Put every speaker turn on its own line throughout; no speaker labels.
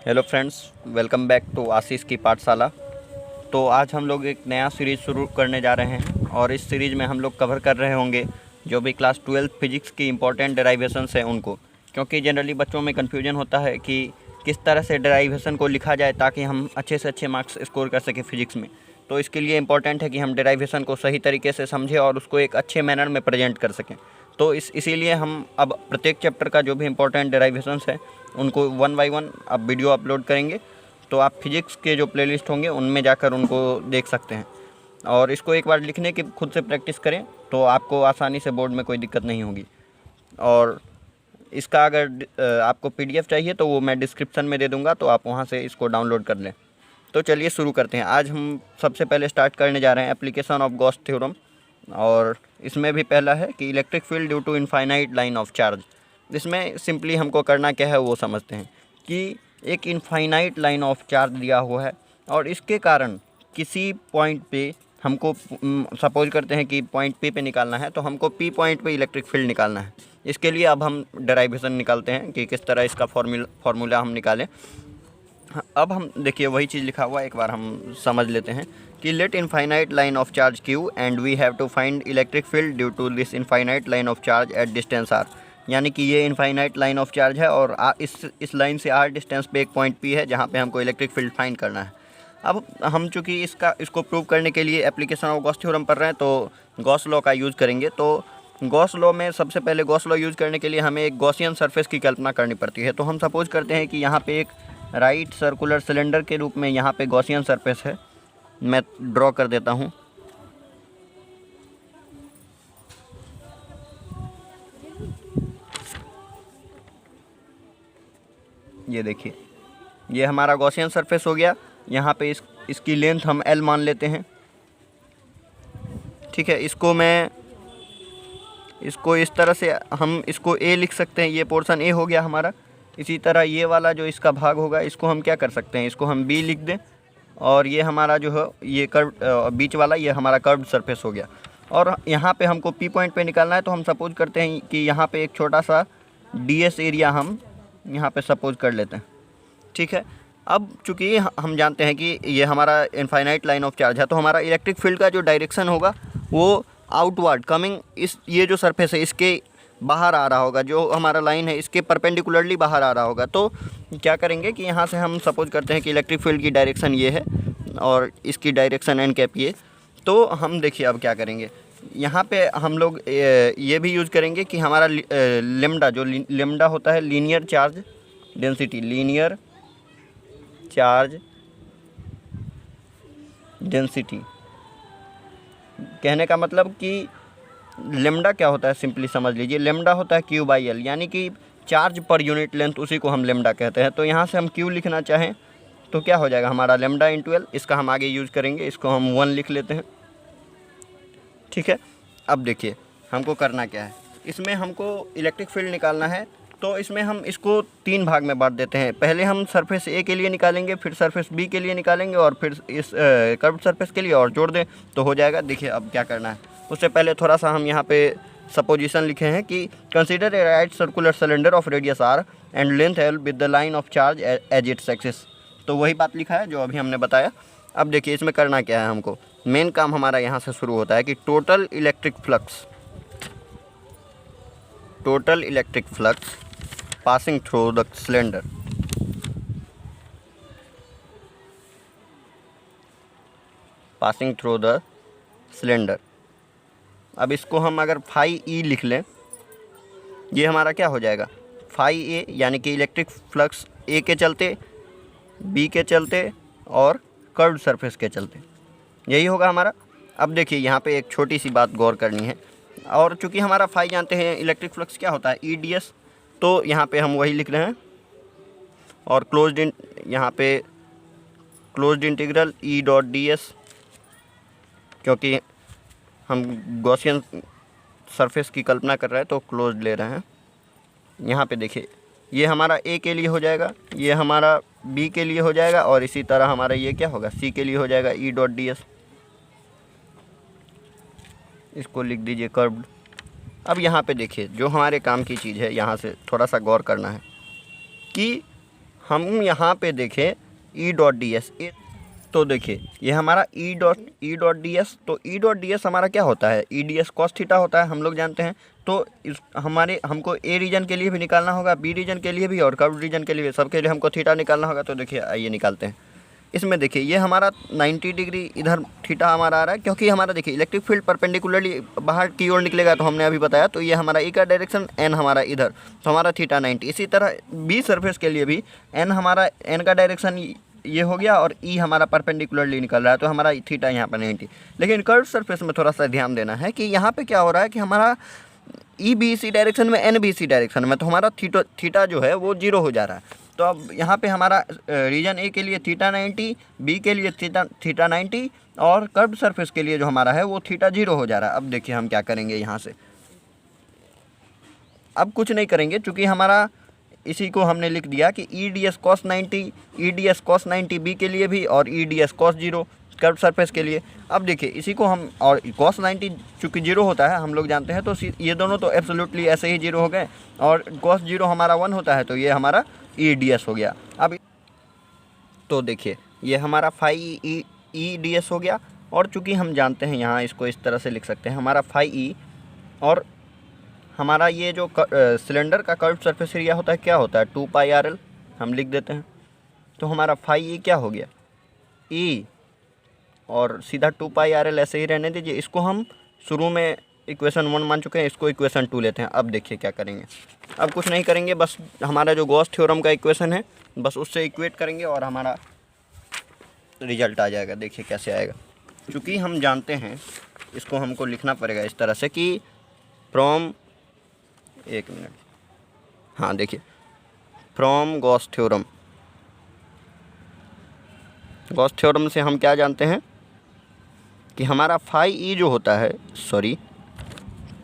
Hello friends, welcome back to Ashish की पाठशाला। तो आज हम लोग एक नया सीरीज़ शुरू करने जा रहे हैं और इस सीरीज़ में हम लोग कवर कर रहे होंगे जो भी क्लास 12 फिजिक्स की इंपॉर्टेंट डेरिवेशंस हैं उनको, क्योंकि जनरली बच्चों में कन्फ्यूजन होता है कि किस तरह से डेरिवेशन को लिखा जाए ताकि हम अच्छे से अच्छे मार्क्स स्कोर कर सकें फिजिक्स में। तो इसके लिए इम्पॉर्टेंट है कि हम डेरिवेशन को सही तरीके से समझें और उसको एक अच्छे मैनर में प्रेजेंट कर सकें। तो इसीलिए हम अब प्रत्येक चैप्टर का जो भी इम्पोर्टेंट डेरिवेशंस है उनको वन बाय वन अब वीडियो अपलोड करेंगे। तो आप फिजिक्स के जो प्लेलिस्ट होंगे उनमें जाकर उनको देख सकते हैं और इसको एक बार लिखने की खुद से प्रैक्टिस करें तो आपको आसानी से बोर्ड में कोई दिक्कत नहीं होगी। और इसका अगर आपको पीडीएफ चाहिए तो वो मैं डिस्क्रिप्शन में दे दूँगा, तो आप वहाँ से इसको डाउनलोड कर लें। तो चलिए शुरू करते हैं। आज हम सबसे पहले स्टार्ट करने जा रहे हैं एप्लीकेशन ऑफ गॉस थ्योरम, और इसमें भी पहला है कि electric field due to infinite line of charge. इसमें सिंपली हमको करना क्या है वो समझते हैं कि एक इनफाइनाइट लाइन ऑफ चार्ज दिया हुआ है और इसके कारण किसी पॉइंट पे हमको सपोज करते हैं कि पॉइंट पी पे निकालना है, तो हमको पी पॉइंट पे इलेक्ट्रिक फील्ड निकालना है। इसके लिए अब हम डेरिवेशन निकालते हैं कि किस तरह इसका फॉर्मूला हम निकालें। अब हम देखिए वही चीज़ लिखा हुआ है, एक बार हम समझ लेते हैं कि let infinite line of charge q and we have to find electric field due to this infinite line of charge at distance r. यानी कि ये इनफाइनाइट लाइन ऑफ चार्ज है और इस लाइन से आर डिस्टेंस पे एक पॉइंट पी है जहाँ पे हमको इलेक्ट्रिक फील्ड फाइंड करना है। अब हम चूँकि इसको प्रूव करने के लिए एप्लीकेशन ऑफ गॉस थ्योरम पढ़ रहे हैं तो गॉस लॉ का यूज़ करेंगे। तो गॉस लॉ में सबसे पहले गॉस लॉ यूज़ करने के लिए हमें एक गॉसियन सरफेस की कल्पना करनी पड़ती है। तो हम सपोज करते हैं कि यहाँ पे एक राइट सर्कुलर सिलेंडर के रूप में यहाँ पे गॉसियन सरफेस है। मैं ड्रॉ कर देता हूँ। ये देखिए, ये हमारा गॉसियन सरफेस हो गया। यहाँ पे इसकी लेंथ हम L मान लेते हैं, ठीक है। इसको इस तरह से हम इसको A लिख सकते हैं, ये पोर्शन A हो गया हमारा। इसी तरह ये वाला जो इसका भाग होगा इसको हम क्या कर सकते हैं, इसको हम B लिख दें और ये हमारा जो है ये कर्व बीच वाला ये हमारा कर्व्ड सरफेस हो गया। और यहाँ पे हमको P पॉइंट पे निकालना है, तो हम सपोज करते हैं कि यहाँ पे एक छोटा सा DS एरिया हम यहाँ पे सपोज कर लेते हैं, ठीक है। अब चूँकि हम जानते हैं कि ये हमारा इनफाइनाइट लाइन ऑफ चार्ज है तो हमारा इलेक्ट्रिक फील्ड का जो डायरेक्शन होगा वो आउटवर्ड कमिंग ये जो सरफेस है इसके बाहर आ रहा होगा, जो हमारा लाइन है इसके परपेंडिकुलरली बाहर आ रहा होगा। तो क्या करेंगे कि यहाँ से हम सपोज करते हैं कि इलेक्ट्रिक फील्ड की डायरेक्शन ये है और इसकी डायरेक्शन एन कैप ये। तो हम देखिए अब क्या करेंगे, यहाँ पे हम लोग ये भी यूज़ करेंगे कि हमारा लेमडा जो लेमडा होता है linear charge density, linear charge density. कहने का मतलब कि लेमडा क्या होता है, सिंपली समझ लीजिए, लेमडा होता है क्यू बाई एल, यानी कि चार्ज पर यूनिट लेंथ, उसी को हम लेमडा कहते हैं। तो यहाँ से हम क्यू लिखना चाहें तो क्या हो जाएगा हमारा लेमडा इंटू एल। इसका हम आगे यूज़ करेंगे, इसको हम 1 लिख लेते हैं, ठीक है। अब देखिए हमको करना क्या है, इसमें हमको इलेक्ट्रिक फील्ड निकालना है। तो इसमें हम इसको 3 भाग में बांट देते हैं। पहले हम सरफेस ए के लिए निकालेंगे, फिर सरफेस बी के लिए निकालेंगे और फिर इस कर्व्ड सरफेस के लिए और जोड़ दें तो हो जाएगा। देखिए अब क्या करना है, उससे पहले थोड़ा सा हम यहाँ पे सपोजिशन लिखे हैं कि consider a right circular cylinder of radius r and length l with the line of charge as its axis. तो वही बात लिखा है जो अभी हमने बताया। अब देखिए इसमें करना क्या है, हमको मेन काम हमारा यहाँ से शुरू होता है कि total electric flux passing through the cylinder, अब इसको हम अगर फाई ई लिख लें, ये हमारा क्या हो जाएगा फाई ए, यानी कि इलेक्ट्रिक फ्लक्स ए के चलते, बी के चलते और कर्व्ड सरफेस के चलते, यही होगा हमारा। अब देखिए यहाँ पे एक छोटी सी बात गौर करनी है, और चूँकि हमारा फाई जानते हैं इलेक्ट्रिक फ्लक्स क्या होता है ई डी एस, तो यहाँ पे हम वही लिख रहे हैं और यहाँ पे closed integral E dot D S, क्योंकि हम गॉसियन सरफेस की कल्पना कर रहे हैं तो क्लोज्ड ले रहे हैं। यहाँ पे देखिए ये हमारा ए के लिए हो जाएगा, ये हमारा बी के लिए हो जाएगा और इसी तरह हमारा ये क्या होगा सी के लिए हो जाएगा ई डॉट डी एस। इसको लिख दीजिए कर्व्ड। अब यहाँ पे देखिए जो हमारे काम की चीज़ है, यहाँ से थोड़ा सा गौर करना है कि हम यहाँ पे देखें ई डॉट डी एस, तो देखिए ये हमारा ई डॉट डी एस, तो ई डॉट डी एस हमारा क्या होता है, ई डी एस कॉस थीटा होता है, हम लोग जानते हैं। तो इस हमको ए रीजन के लिए भी निकालना होगा, बी रीजन के लिए भी और कर्व रीजन के लिए भी, सबके लिए हमको थीटा निकालना होगा। तो देखिए आइए निकालते हैं। इसमें देखिए ये हमारा 90 डिग्री इधर थीटा हमारा आ रहा है, क्योंकि हमारा देखिए इलेक्ट्रिक फील्ड परपेंडिकुलरली बाहर की ओर निकलेगा, तो हमने अभी बताया। तो ये हमारा ई का डायरेक्शन, एन हमारा इधर, तो हमारा थीटा 90। इसी तरह बी सरफेस के लिए भी एन हमारा, एन का डायरेक्शन ये हो गया और ई हमारा परपेंडिकुलरली निकल रहा है, तो हमारा थीटा यहाँ पर 90। लेकिन कर्व सरफेस में थोड़ा सा ध्यान देना है कि यहाँ पे क्या हो रहा है कि हमारा ई बी सी डायरेक्शन में, एन बी सी डायरेक्शन में, तो हमारा थीटा जो है वो 0 हो जा रहा है। तो अब यहाँ पे हमारा रीजन ए के लिए थीटा 90, बी के लिए थीटा 90 और कर्व सरफेस के लिए जो हमारा है वो थीटा 0 हो जा रहा है। अब देखिए हम क्या करेंगे यहाँ से, अब कुछ नहीं करेंगे, चूँकि हमारा इसी को हमने लिख दिया कि E d S cos 90, E d S cos 90 b के लिए भी और E d S cos 0 curve surface के लिए। अब देखिए इसी को हम, और कॉस 90 चूँकि 0 होता है हम लोग जानते हैं, तो ये दोनों तो एब्सोल्युटली ऐसे ही 0 हो गए, और कॉस 0 हमारा 1 होता है, तो ये हमारा ई डी एस हो गया। अब तो देखिए ये हमारा फाई ई डी एस हो गया, और चूँकि हम जानते हैं यहाँ इसको इस तरह से लिख सकते हैं, हमारा फाई ई, और हमारा ये जो सिलेंडर का कर्व सरफेस एरिया होता है क्या होता है, 2 पाई आर एल, हम लिख देते हैं। तो हमारा फाई ई क्या हो गया, ई, और सीधा 2 पाई आर एल ऐसे ही रहने दीजिए। इसको हम शुरू में इक्वेशन 1 मान चुके हैं, इसको इक्वेशन 2 लेते हैं। अब देखिए क्या करेंगे, अब कुछ नहीं करेंगे, बस हमारा जो गॉस थ्योरम का इक्वेशन है बस उससे इक्वेट करेंगे और हमारा रिजल्ट आ जाएगा। देखिए कैसे आएगा, क्योंकि हम जानते हैं इसको हमको लिखना पड़ेगा इस तरह से कि फ्रॉम, एक मिनट, हाँ देखिए, फ्रॉम गॉस थ्योरम से हम क्या जानते हैं कि हमारा फाई ई जो होता है,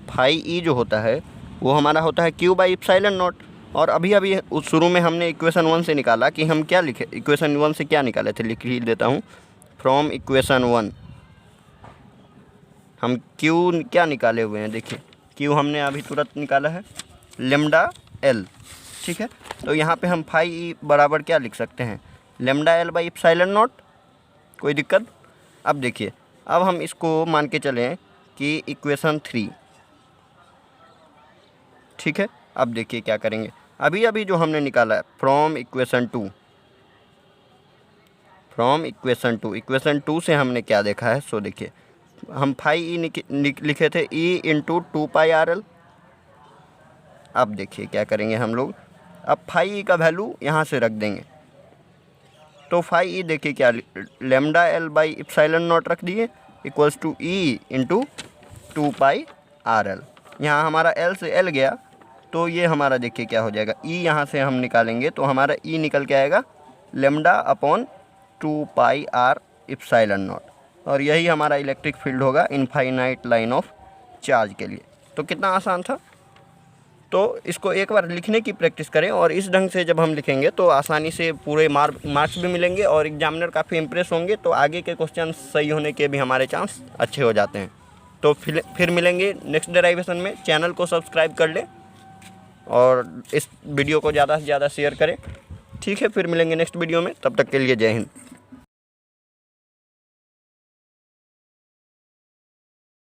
फाई ई जो होता है वो हमारा होता है क्यू बाई इप्सिलॉन नॉट। और अभी उस शुरू में हमने इक्वेशन 1 से निकाला कि हम क्या लिखे, इक्वेशन 1 से क्या निकाले थे, लिख ही देता हूँ। फ्रॉम इक्वेशन 1 हम क्यू क्या निकाले हुए हैं, देखिए क्यू हमने अभी तुरंत निकाला है, लेमडा एल, ठीक है। तो यहाँ पे हम फाई ई बराबर क्या लिख सकते हैं, lambda l by epsilon not, कोई दिक्कत। अब देखिए, अब हम इसको मान के चलें कि इक्वेशन 3, ठीक है। अब देखिए क्या करेंगे, अभी जो हमने निकाला है फ्रॉम इक्वेशन 2 से हमने क्या देखा है, सो देखिए हम फाई ई लिखे थे ई इंटू 2 पाई आर एल। अब देखिए क्या करेंगे हम लोग, अब फाई ई का वैल्यू यहाँ से रख देंगे, तो फाई ई देखिए क्या, lambda l by epsilon naught रख दिए equals to E into 2 pi r l. यहाँ हमारा एल से एल गया, तो ये हमारा देखिए क्या हो जाएगा, ई यहाँ से हम निकालेंगे तो हमारा ई निकल के आएगा lambda upon 2 pi r epsilon naught, और यही हमारा इलेक्ट्रिक फील्ड होगा इनफाइनाइट लाइन ऑफ चार्ज के लिए। तो कितना आसान था। तो इसको एक बार लिखने की प्रैक्टिस करें, और इस ढंग से जब हम लिखेंगे तो आसानी से पूरे मार्क्स भी मिलेंगे और एग्जामिनर काफ़ी इंप्रेस होंगे, तो आगे के क्वेश्चन सही होने के भी हमारे चांस अच्छे हो जाते हैं। तो फिर मिलेंगे नेक्स्ट डेरिवेशन में। चैनल को सब्सक्राइब कर लें और इस वीडियो को ज़्यादा से ज़्यादा शेयर करें, ठीक है। फिर मिलेंगे नेक्स्ट वीडियो में, तब तक के लिए जय हिंद।